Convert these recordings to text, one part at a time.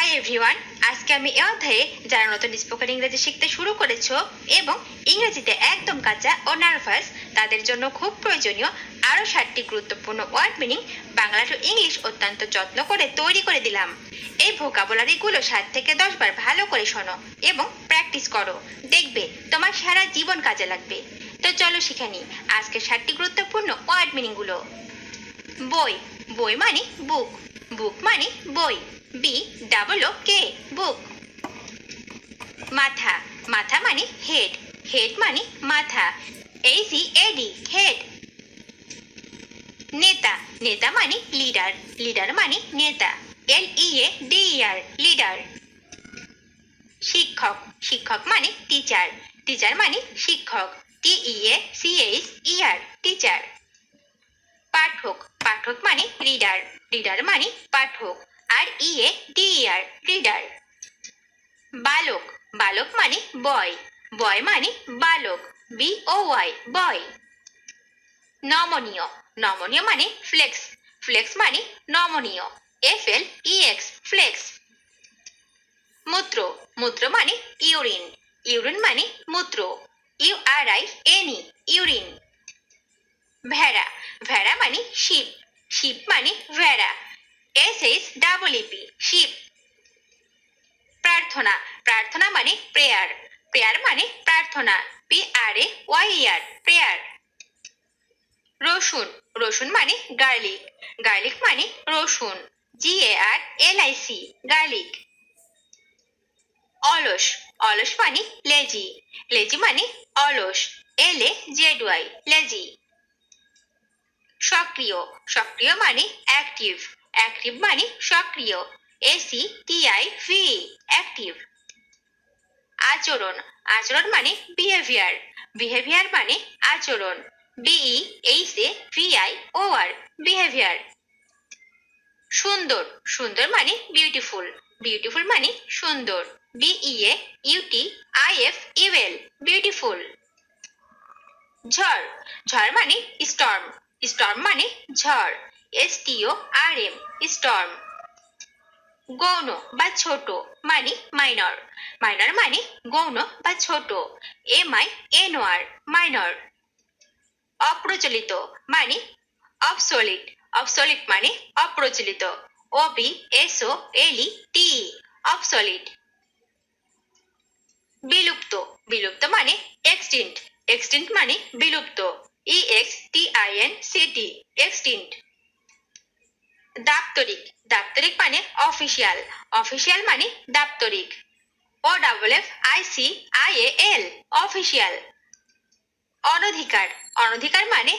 Hi everyone, আজকে আমি এই অধ্যায়ে যারা নতুন স্পোকেন ইংরেজি শিখতে শুরু করেছো এবং ইংরেজিতে একদম কাঁচা ও নার্ভাস তাদের জন্য খুব প্রয়োজনীয় আরও 7টি গুরুত্বপূর্ণ word meaning Bangla to English অত্যন্ত যত্ন করে তৈরি করে দিলাম। এই ভোকাবুলারিগুলো 7 থেকে 10 বার ভালো করে শোনো এবং প্র্যাকটিস করো, দেখবে তোমার সারা জীবন কাজে লাগবে। তো চলো শিখে নিই আজকে 7টি গুরুত্বপূর্ণ ওয়ার্ড মিনিংগুলো। বই, বই মানে বুক, বুক মানে বই, BOOK বুক। মাথা, মাথা মানে হেড, হেড মানে মাথা, HEAD হেড। নেতা, নেতা মানে লিডার, লিডার মানে নেতা, LEADER লিডার। শিক্ষক, শিক্ষক মানে টিচার, টিচার মানে শিক্ষক, TEACHER টিচার। পাঠক, পাঠক মানে রিডার, রিডার মানে পাঠক, READER রিডার। বালক, বালক মানে বয়, বয় মানে বালক, BOY বয়। নমনীয়, নমনীয় মানে ফ্লেক্স, ফ্লেক্স মানে নমনীয়, FLEX ফ্লেক্স। মূত্র, মূত্র মানে ইউরিন, ইউরিন মানে মূত্র, URINE ইউরিন। ভেড়া, ভেড়া মানে শিপ, শিপ মানে ভেড়া, SHEEP শিপ। প্রার্থনা, প্রার্থনা মানে প্রেয়ার, প্রেয়ার মানে প্রার্থনা, PRAYER প্রেয়ার। রসুন, রসুন মানে গার্লিক, গার্লিক মানে রসুন, GARLIC গার্লিক। অলস, অলস মানে লেজি, লেজি মানে অলস, LAZY লেজি। সক্রিয়, সক্রিয় মানে অ্যাক্টিভ, অ্যাক্টিভ মানে সক্রিয়, ACTIV অ্যাক্টিভ। আচরণ, আচরণ মানে বিহেভিয়ার, বিহেভিয়ার মানে আচরণ, BEHAVIOR বিহেভিয়ার। সুন্দর, সুন্দর মানে বিউটিফুল, বিউটিফুল মানে সুন্দর, BEAUTIFUL বিউটিফুল। ঝড়, ঝড় মানে স্টর্ম, স্টর্ম মানে ঝড়, STORM স্টর্ম। গৌণ বা ছোট মানে মাইনর, মাইনর মানে গৌণ বা ছোট, MINOR মাইনর। অপ্রচলিত মানে অবসোলিট, অবসোলিট মানে অপ্রচলিত, OBSOLET অবসোলিট। বিলুপ্ত, বিলুপ্ত মানে এক্সটিন্ট, এক্সটিন্ট মানে বিলুপ্ত, EXTINCT এক্সটিন্ট। দাপ্তরিক, দাপ্তরিক মানে অফিসিয়াল, অফিসিয়াল মানে দাপ্তরিক, OFFICIAL অফিসিয়াল। অনধিকার, অনধিকার মানে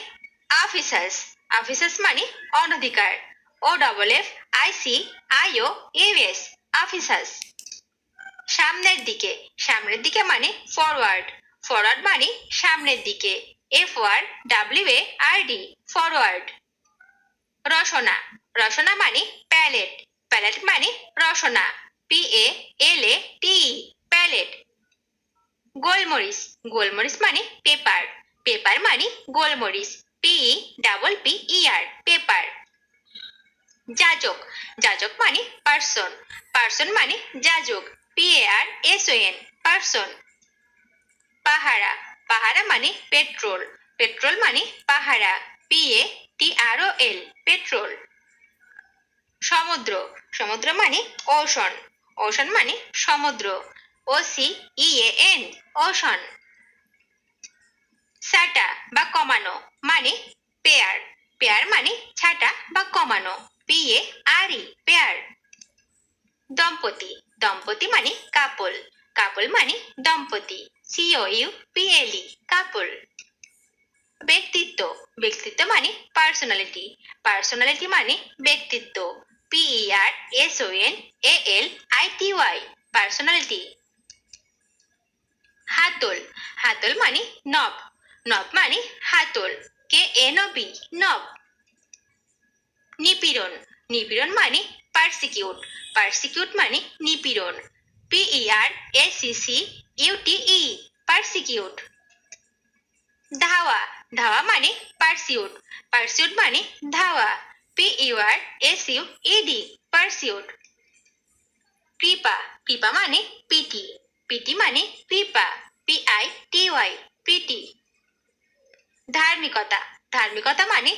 অফিসার্স, অফিসার্স মানে অনধিকার, OFFICIOUS অফিসার্স। সামনের দিকে, সামনের দিকে মানে ফরওয়ার্ড, ফরওয়ার্ড মানে সামনের দিকে, FORWARD ফরওয়ার্ড। রসনা, রসনা মানে প্যালেট, প্যালেট মানে রসনা, PALATE প্যালেট। গোলমরিচ, গোলমরিচ মানে পেপার, পেপার মানে গোলমরিচ, PEPPER পেপার। যাজক, যাজক মানে পার্সন, পার্সন মানে যাজক, PARSON পার্সন। পাহারা, পাহারা মানে পেট্রোল, পেট্রোল মানে পাহারা, PATROL পেট্রোল। সমুদ্র, সমুদ্র মানে ওশন, ওশন মানে সমুদ্র, OCEAN ওশন। ছাটা বা কমানো মানে পেয়ার, পেয়ার মানে ছাটা বা কমানো, PARE পেয়ার। দম্পতি, দম্পতি মানে কাপল, কাপল মানে দম্পতি, COUPLE কাপল। ব্যক্তিত্ব, ব্যক্তিত্ব মানে পার্সোনালিটি, পার্সোনালিটি মানে ব্যক্তিত্ব, PERSONALITY পার্সোনালিটি। হাতল, হাতল মানে নব, নব মানে হাতল, KNOB নব। নিপীড়ন, নিপীড়ন মানে পারসিকিউট, পারসিকিউট মানে নিপীড়ন, PERACCUTE পারসিকিউট। ধাওয়া, ধাওয়া মানে পারসিউট, পারসিউট মানে ধাওয়া, PURSUED পারসিউট। কৃপা, কৃপা মানে পিটি, পিটি মানে কৃপা, PITY, পিটি। ধার্মিকতা, ধার্মিকতা মানে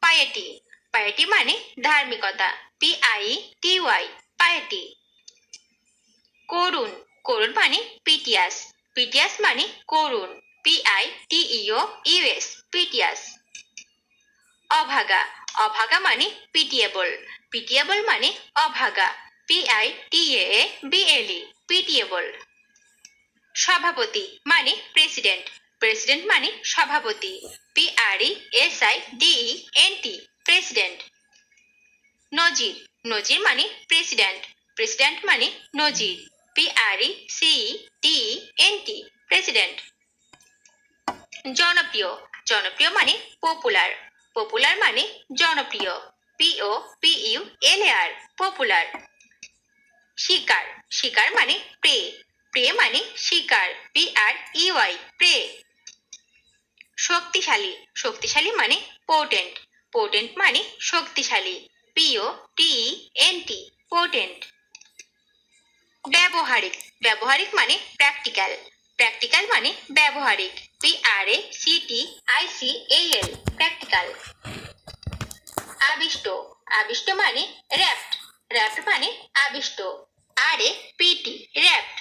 পায়েটি, পায়েটি মানে ধার্মিকতা, PITY, পায়েটি। করুণ, করুণ মানে পিটিয়াস, পিটিয়াস মানে করুণ, PITEOUS, পিটিয়াস। অভাগা, অভাগা মানে পিটিয়েবল, পিটিয়েবল মানে অভাগা, PITABLE, পিটিয়েবল। সভাপতি মানে প্রেসিডেন্ট, প্রেসিডেন্ট মানে সভাপতি, PRESIDENT, প্রেসিডেন্ট। নজির, নজির মানে প্রেসিডেন্ট, প্রেসিডেন্ট মানে নজির, PRECEDENT, প্রেসিডেন্ট। জনপ্রিয়, জনপ্রিয় মানে পপুলার, পপুলার মানে জনপ্রিয়, POPULAR, পপুলার। শিকার, শিকার মানে প্রে, প্রে মানে শিকার, PREY, প্রে। শক্তিশালী, শক্তিশালী মানে পোটেন্ট, পোটেন্ট মানে শক্তিশালী, POTENT, পোটেন্ট। ব্যবহারিক, ব্যবহারিক মানে প্র্যাকটিক্যাল, প্র্যাকটিক্যাল মানে ব্যবহারিক, PRACTICAL, প্র্যাকটিক্যাল। আবিষ্ট, আবিষ্ট মানে র্যাপ্ট, র্যাপ্ট মানে আবিষ্ট, RAPT, র্যাপ্ট।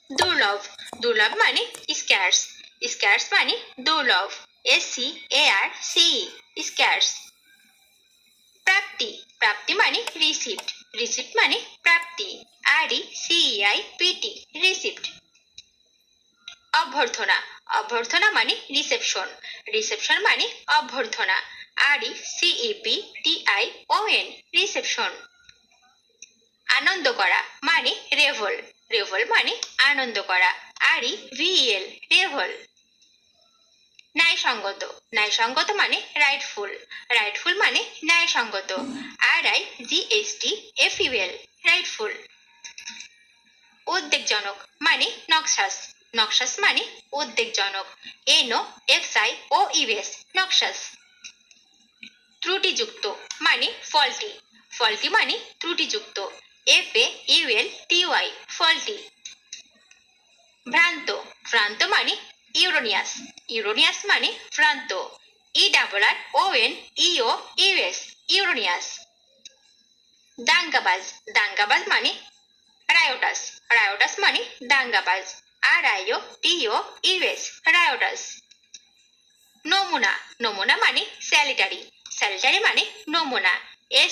দুর্লভ, দুর্লভ মানে স্ক্যার্স, স্ক্যার্স মানে দুর্লভ, SCARCE, স্ক্যার্স। প্রাপ্তি, প্রাপ্তি মানে রিসিপ্ট, রিসিপ্ট মানে প্রাপ্তি, RECEIPT, রিসিপ্ট। অভ্যর্থনা, অভ্যর্থনা মানে রিসেপশন, রিসেপশন মানে অভ্যর্থনা, RECEPTION, রিসেপশন। আনন্দ করা মানে রেভল, রেভল মানে আনন্দ করা, REVEL, রেভল। ন্যায়সঙ্গত, ন্যায়সঙ্গত মানে রাইটফুল, রাইটফুল মানে ন্যায়সঙ্গত, RIGHTFUL, রাইটফুল। উদ্বেগজনক মানে নক্সাস, নক্সাস মানে উদ্বেগজনক, NOXIOUS, নক্সাস। ত্রুটিযুক্ত মানে ফল্টি, ফল্টি মানে ত্রুটিযুক্ত, FAULTY, ফল্টি। ভ্রান্ত, ভ্রান্ত মানে ইউরোনিয়াস, ইউরোনিয়াস মানে ভ্রান্ত, ERRONEOUS, ইউরোনিয়াস। দাঙ্গাবাজ, দাঙ্গাবাজ মানে রায়োটাস, রায়োটাস মানে দাঙ্গাবাজ, RIOTOUS, রায়োটাস। নমুনা, নমুনা মানে স্যালিটারি, স্যালিটারি মানে নমুনা,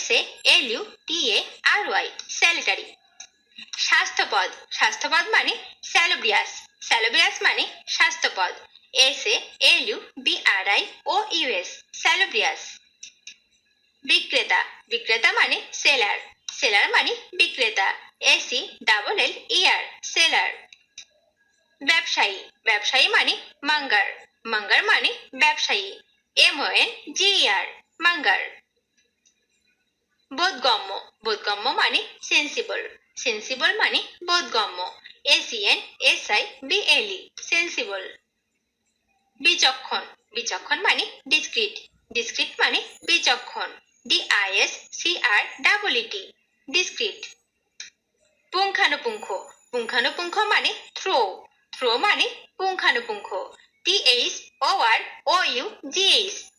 SALUTARY, স্যালিটারি। স্বাস্থ্যপদ, স্বাস্থ্যপদ মানে স্যালোব্রিয়াস, স্যালোব্রিয়াস মানে স্বাস্থ্যপদ, SALUBRIOUS, স্যালোব্রিয়াস। বিক্রেতা, বিক্রেতা মানে সেলার, সেলার মানে বিক্রেতা, SELLER, সেলার। ব্যবসায়ী, ব্যবসায়ী মানে মাঙ্গার, মাঙ্গার মানে ব্যবসায়ী, MONGER, মাঙ্গার। বোধগম্য, বোধগম্য মানে সেন্সিবল, সেন্সিবল মানে বোধগম্য, SENSIBLE, সেন্সিবল। বিচক্ষণ, বিচক্ষণ মানে ডিসক্রিট, ডিসক্রিট মানে বিচক্ষণ, DISCREET, ডিসক্রিট। পুঙ্খানুপুঙ্খ, পুঙ্খানুপুঙ্খ মানে থ্রো, থ্রো মানে পুঙ্খানুপুঙ্খ, THOROUGH,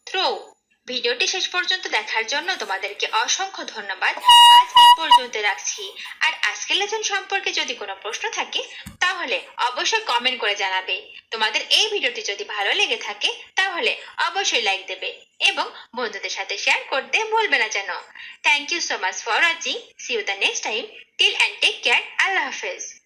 থ্রো। ভিডিওটি শেষ পর্যন্ত দেখার জন্য তোমাদেরকে অসংখ্য ধন্যবাদ। আজ এই পর্যন্ত রাখছি। আর আজকের লেসন সম্পর্কে যদি কোনো প্রশ্ন থাকে তাহলে অবশ্যই কমেন্ট করে জানাবে। তোমাদের এই ভিডিওটি যদি ভালো লেগে থাকে তাহলে অবশ্যই লাইক দেবে এবং বন্ধুদের সাথে শেয়ার করতে ভুলবে না যেন। Thank you so much for watching. See you the next time. Till এন্ড টেক কেয়ার। আল্লাহ হাফেজ।